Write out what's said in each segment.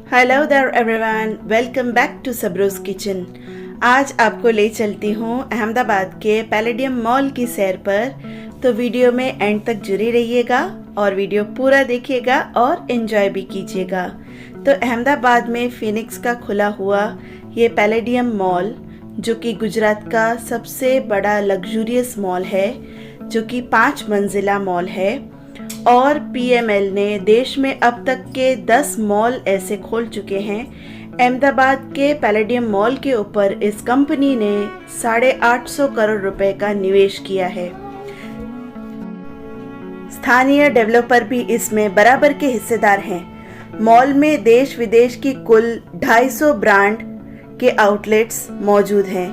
Hello there everyone, welcome back to Sabroz kitchen. आज आपको ले चलती हूँ अहमदाबाद के पैलेडियम मॉल की सैर पर। तो वीडियो में एंड तक जुड़े रहिएगा और वीडियो पूरा देखिएगा और एंजॉय भी कीजिएगा। तो अहमदाबाद में फिनिक्स का खुला हुआ ये पैलेडियम मॉल, जो कि गुजरात का सबसे बड़ा लग्जूरियस मॉल है, जो कि 5 मंजिला मॉल है। और पीएमएल ने देश में अब तक के 10 मॉल ऐसे खोल चुके हैं। अहमदाबाद के पैलेडियम मॉल के ऊपर इस कंपनी ने 850 करोड़ रुपए का निवेश किया है। स्थानीय डेवलपर भी इसमें बराबर के हिस्सेदार हैं। मॉल में देश विदेश की कुल 250 ब्रांड के आउटलेट्स मौजूद हैं।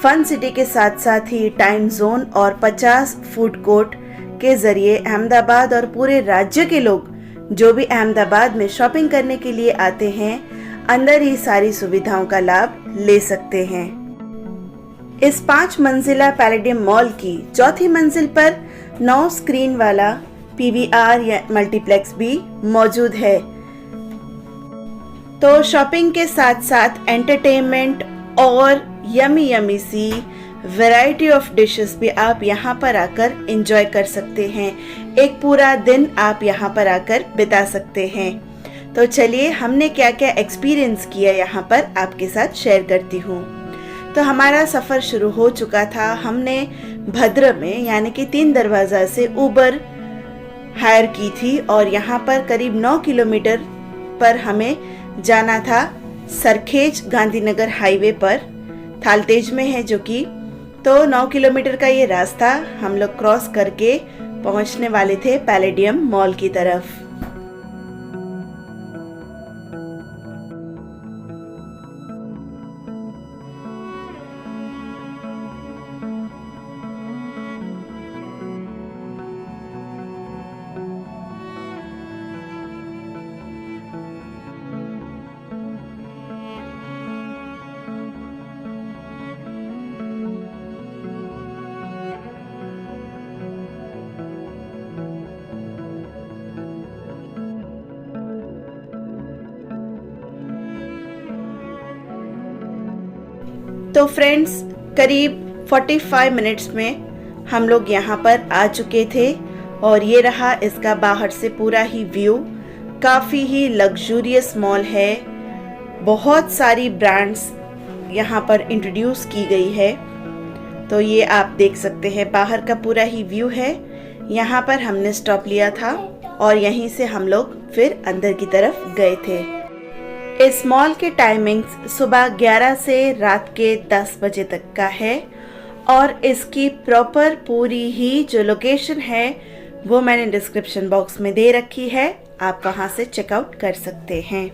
फन सिटी के साथ साथ ही टाइम जोन और 50 फूड कोर्ट के जरिए अहमदाबाद और पूरे राज्य के लोग जो भी अहमदाबाद में शॉपिंग करने के लिए आते हैं, अंदर ही सारी सुविधाओं का लाभ ले सकते हैं। इस 5 मंजिला पैलेडियम मॉल की चौथी मंजिल पर 9 स्क्रीन वाला पीवीआर या मल्टीप्लेक्स भी मौजूद है। तो शॉपिंग के साथ साथ एंटरटेनमेंट और यमी सी वैरायटी ऑफ डिशेस भी आप यहाँ पर आकर एंजॉय कर सकते हैं। एक पूरा दिन आप यहाँ पर आकर बिता सकते हैं। तो चलिए, हमने क्या क्या एक्सपीरियंस किया यहाँ पर आपके साथ शेयर करती हूँ। तो हमारा सफ़र शुरू हो चुका था। हमने भद्र में यानी कि 3 दरवाज़ा से उबर हायर की थी और यहाँ पर करीब 9 किलोमीटर पर हमें जाना था। सरखेज गांधीनगर हाईवे पर थालतेज में है, जो कि तो 9 किलोमीटर का ये रास्ता हम लोग क्रॉस करके पहुंचने वाले थे पैलेडियम मॉल की तरफ। तो फ्रेंड्स, करीब 45 मिनट्स में हम लोग यहाँ पर आ चुके थे और ये रहा इसका बाहर से पूरा ही व्यू। काफ़ी ही लग्जूरियस मॉल है। बहुत सारी ब्रांड्स यहाँ पर इंट्रोड्यूस की गई है। तो ये आप देख सकते हैं, बाहर का पूरा ही व्यू है। यहाँ पर हमने स्टॉप लिया था और यहीं से हम लोग फिर अंदर की तरफ गए थे। इस मॉल के टाइमिंग्स सुबह 11 से रात के 10 बजे तक का है और इसकी प्रॉपर पूरी ही जो लोकेशन है वो मैंने डिस्क्रिप्शन बॉक्स में दे रखी है। आप वहां से चेकआउट कर सकते हैं।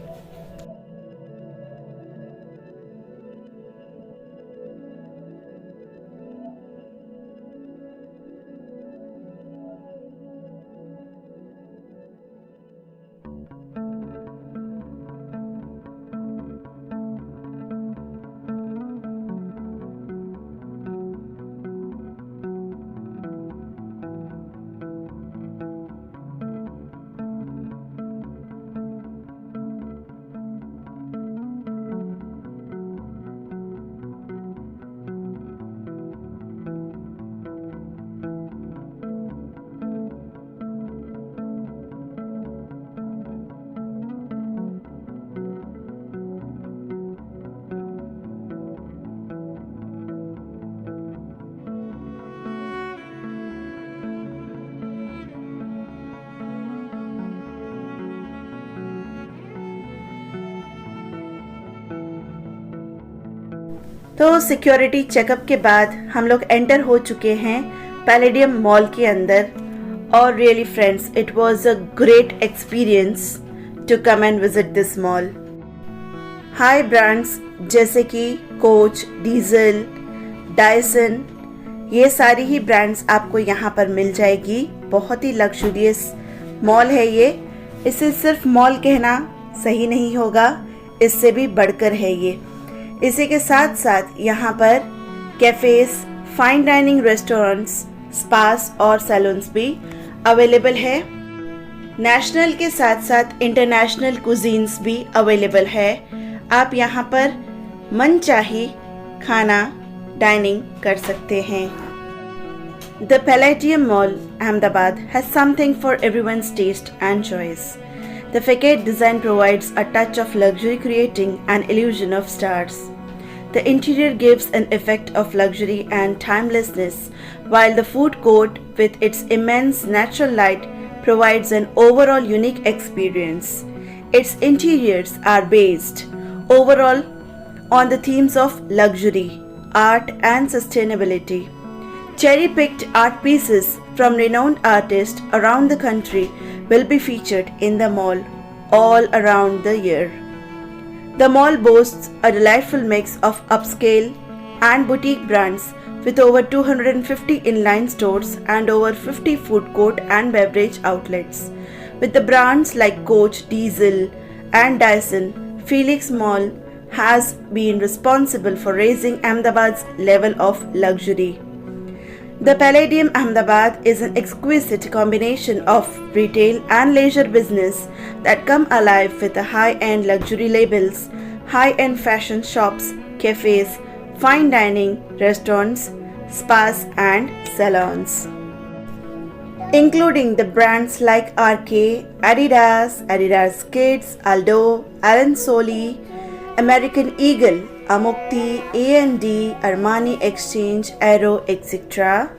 तो सिक्योरिटी चेकअप के बाद हम लोग एंटर हो चुके हैं पैलेडियम मॉल के अंदर। और really friends, it was a great experience to come and visit this mall. High brands जैसे कि कोच, डीजल, डायसन, ये सारी ही ब्रांड्स आपको यहाँ पर मिल जाएगी। बहुत ही लग्जूरियस मॉल है ये। इसे सिर्फ मॉल कहना सही नहीं होगा, इससे भी बढ़कर है ये। इसी के साथ साथ यहाँ पर कैफेज, फाइन डाइनिंग रेस्टोरेंट्स, स्पास और सैलून्स भी अवेलेबल है। नेशनल के साथ साथ इंटरनेशनल कुजीन्स भी अवेलेबल है। आप यहाँ पर मनचाही खाना डाइनिंग कर सकते हैं। The Palladium Mall, Ahmedabad has something for everyone's taste and choice. The facade design provides a touch of luxury, creating an illusion of stars. The interior gives an effect of luxury and timelessness, while the food court, with its immense natural light, provides an overall unique experience. Its interiors are based overall on the themes of luxury, art, and sustainability. Cherry-picked art pieces from renowned artists around the country will be featured in the mall all around the year. The mall boasts a delightful mix of upscale and boutique brands with over 250 inline stores and over 50 food court and beverage outlets. With the brands like Coach, Diesel, and Dyson, Felix Mall has been responsible for raising Ahmedabad's level of luxury. The Palladium Ahmedabad is an exquisite combination of retail and leisure business that come alive with the high-end luxury labels, high-end fashion shops, cafes, fine dining, restaurants, spas and salons. Including the brands like RK, Adidas, Adidas Kids, Aldo, Allen Solly, American Eagle, Amukti, A&D, Armani Exchange, Aero, etc.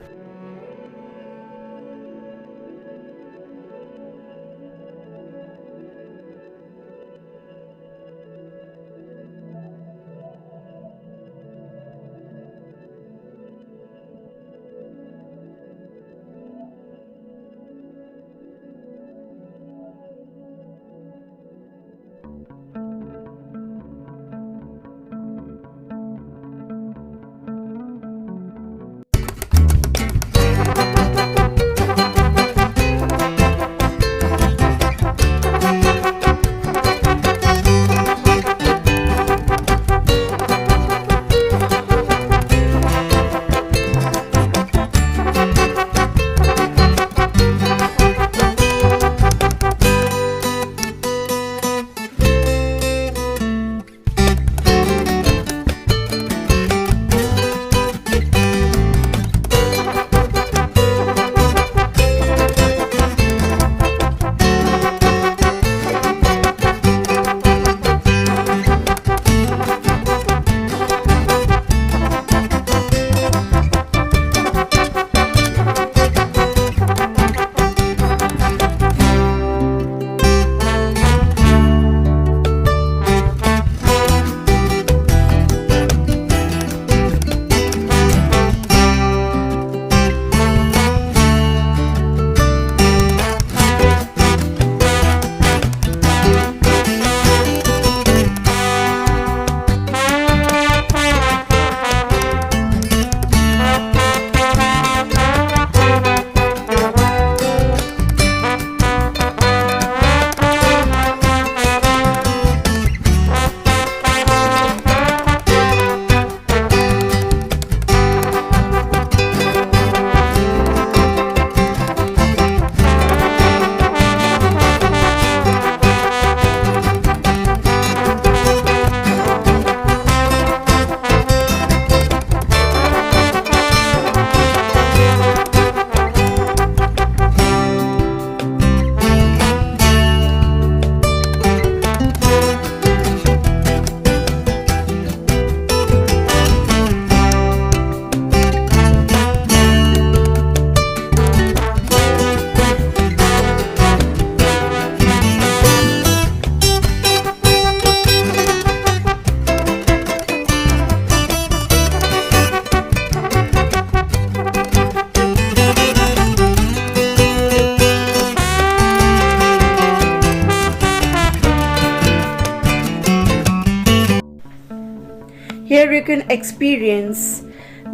Here you can experience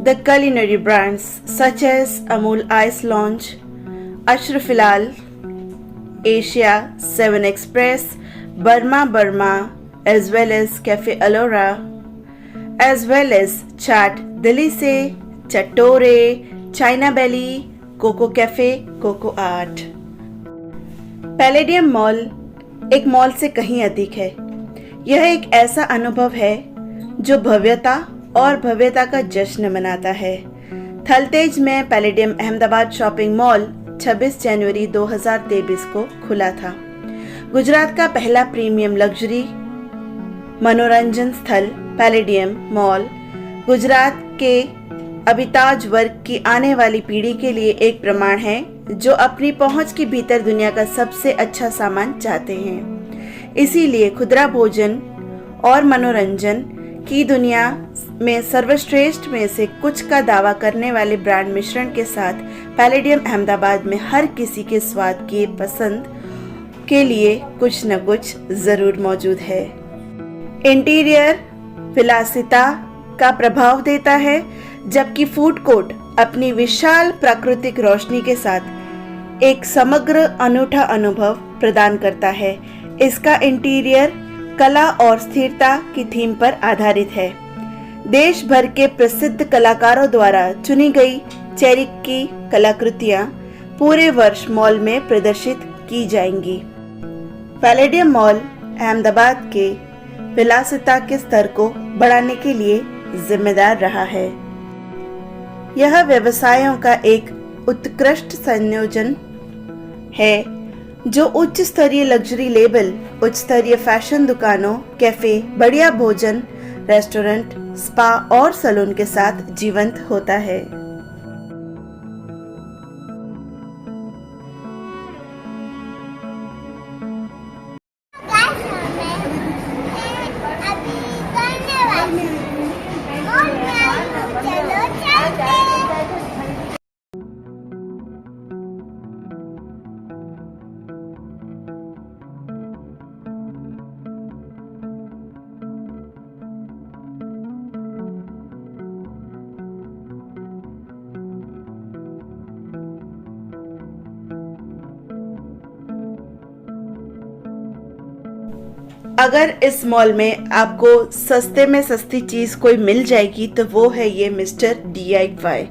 the culinary brands such as Amul Ice Lounge, Ashrafilal, Asia, 7 Express, Burma, as well as Cafe Alora, as well as Chaat Delhi Se, Chattore, China Belly, Coco Cafe, Coco Art. Palladium mall एक mall से कहीं अधिक है। यह एक ऐसा अनुभव है जो भव्यता और भव्यता का जश्न मनाता है। थलतेज में पैलेडियम अहमदाबाद शॉपिंग मॉल 26 जनवरी 2023 को खुला था। गुजरात का पहला प्रीमियम लग्जरी मनोरंजन स्थल पैलेडियम मॉल गुजरात के अभिताज वर्ग की आने वाली पीढ़ी के लिए एक प्रमाण है जो अपनी पहुंच के भीतर दुनिया का सबसे अच्छा सामान चाहते हैं। इसीलिए खुदरा भोजन और मनोरंजन की दुनिया में सर्वश्रेष्ठ में से कुछ का दावा करने वाले ब्रांड मिश्रण के साथ पैलेडियम अहमदाबाद में हर किसी के स्वाद की पसंद के लिए कुछ न कुछ जरूर मौजूद है। इंटीरियर विलासिता का प्रभाव देता है, जबकि फूड कोर्ट अपनी विशाल प्राकृतिक रोशनी के साथ एक समग्र अनूठा अनुभव प्रदान करता है। इसका इंटीरियर कला और स्थिरता की थीम पर आधारित है। देश भर के प्रसिद्ध कलाकारों द्वारा चुनी गई चेरिक की कलाकृतियां पूरे वर्ष मॉल में प्रदर्शित की जाएंगी। पैलेडियम मॉल अहमदाबाद के विलासिता के स्तर को बढ़ाने के लिए जिम्मेदार रहा है। यह व्यवसायों का एक उत्कृष्ट संयोजन है जो उच्च स्तरीय लग्जरी लेबल, उच्च स्तरीय फैशन दुकानों, कैफे, बढ़िया भोजन, रेस्टोरेंट, स्पा और सैलून के साथ जीवंत होता है। अगर इस मॉल में आपको सस्ते में सस्ती चीज कोई मिल जाएगी तो वो है ये मिस्टर DIY।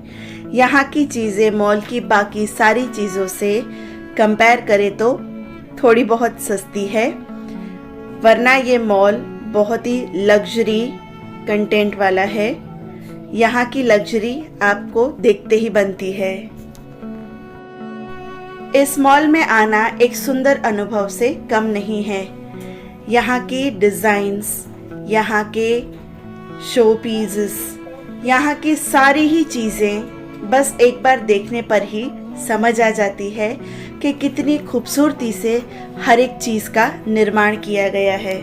यहाँ की चीजें मॉल की बाकी सारी चीजों से कंपेयर करें तो थोड़ी बहुत सस्ती है, वरना ये मॉल बहुत ही लग्जरी कंटेंट वाला है। यहाँ की लग्जरी आपको देखते ही बनती है। इस मॉल में आना एक सुंदर अनुभव से कम नहीं है। यहाँ की डिज़ाइंस, यहाँ के शो पीसेस, यहाँ की सारी ही चीज़ें बस एक बार देखने पर ही समझ आ जाती है कि कितनी खूबसूरती से हर एक चीज़ का निर्माण किया गया है।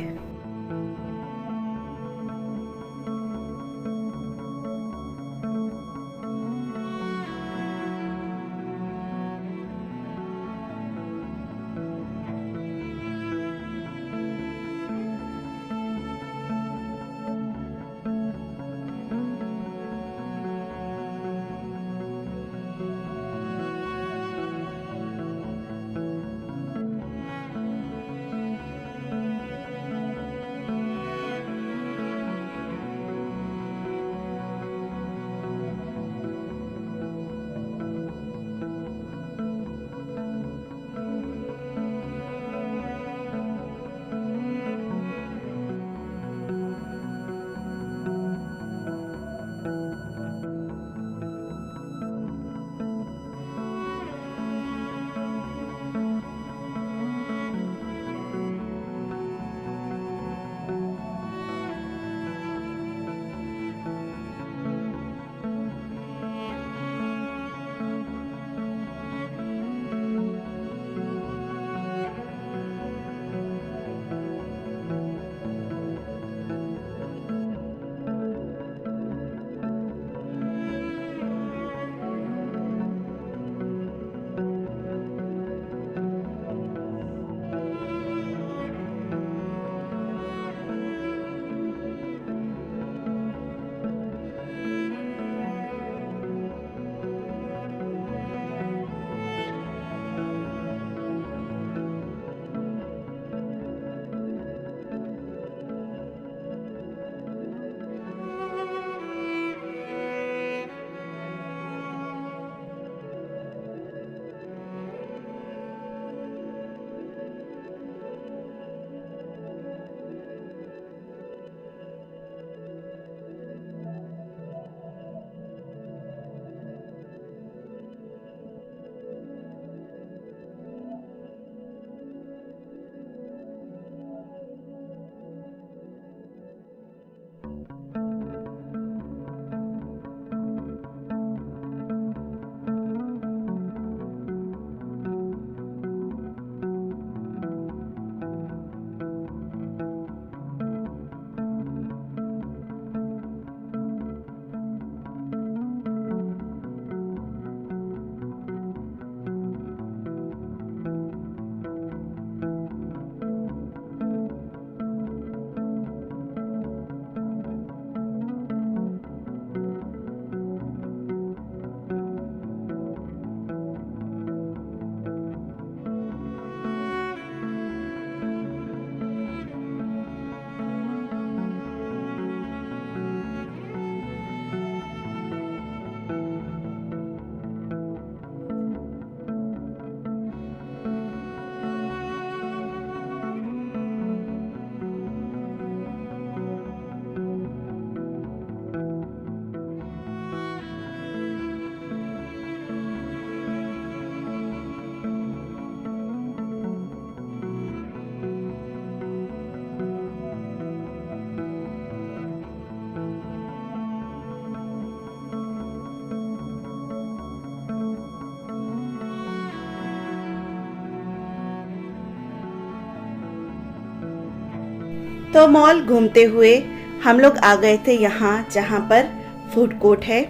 तो मॉल घूमते हुए हम लोग आ गए थे यहाँ जहाँ पर फूड कोर्ट है।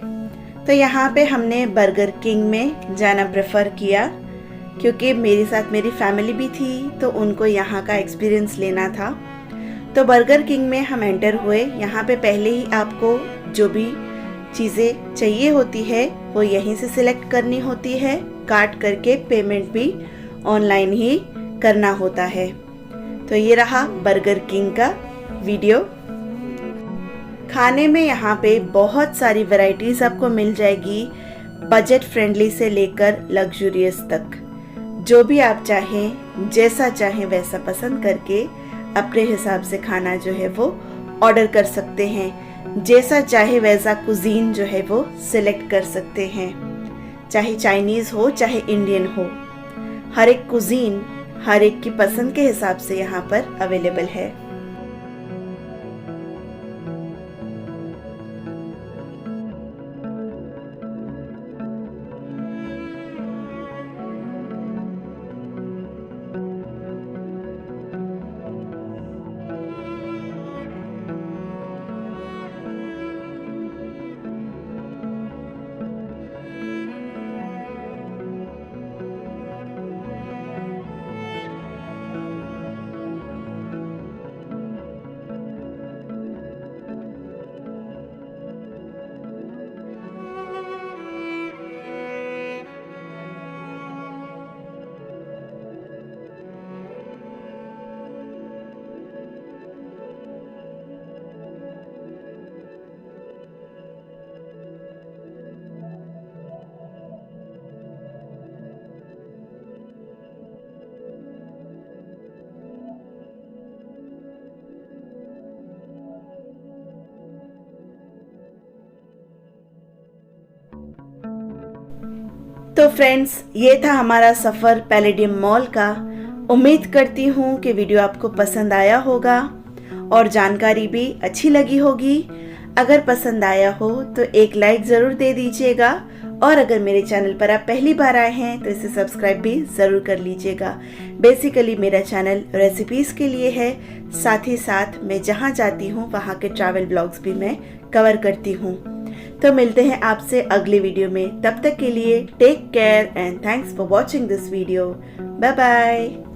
तो यहाँ पे हमने बर्गर किंग में जाना प्रेफर किया क्योंकि मेरे साथ मेरी फैमिली भी थी, तो उनको यहाँ का एक्सपीरियंस लेना था। तो बर्गर किंग में हम एंटर हुए। यहाँ पे पहले ही आपको जो भी चीज़ें चाहिए होती है वो यहीं से सिलेक्ट करनी होती है। कार्ट करके पेमेंट भी ऑनलाइन ही करना होता है। तो ये रहा बर्गर किंग का वीडियो। खाने में यहाँ पे बहुत सारी वैरायटीज़ आपको मिल जाएगी, बजट फ्रेंडली से लेकर लग्जूरियस तक। जो भी आप चाहें, जैसा चाहें वैसा पसंद करके अपने हिसाब से खाना जो है वो ऑर्डर कर सकते हैं। जैसा चाहे वैसा कुजीन जो है वो सिलेक्ट कर सकते हैं, चाहे चाइनीज़ हो चाहे इंडियन हो। हर एक कुजीन हर एक की पसंद के हिसाब से यहाँ पर अवेलेबल है। तो फ्रेंड्स, ये था हमारा सफ़र पैलेडियम मॉल का। उम्मीद करती हूँ कि वीडियो आपको पसंद आया होगा और जानकारी भी अच्छी लगी होगी। अगर पसंद आया हो तो एक लाइक ज़रूर दे दीजिएगा, और अगर मेरे चैनल पर आप पहली बार आए हैं तो इसे सब्सक्राइब भी ज़रूर कर लीजिएगा। बेसिकली मेरा चैनल रेसिपीज़ के लिए है, साथ ही साथ मैं जहाँ जाती हूँ वहाँ के ट्रैवल ब्लॉग्स भी मैं कवर करती हूँ। तो मिलते हैं आपसे अगले वीडियो में। तब तक के लिए take care and thanks for watching this video. Bye bye.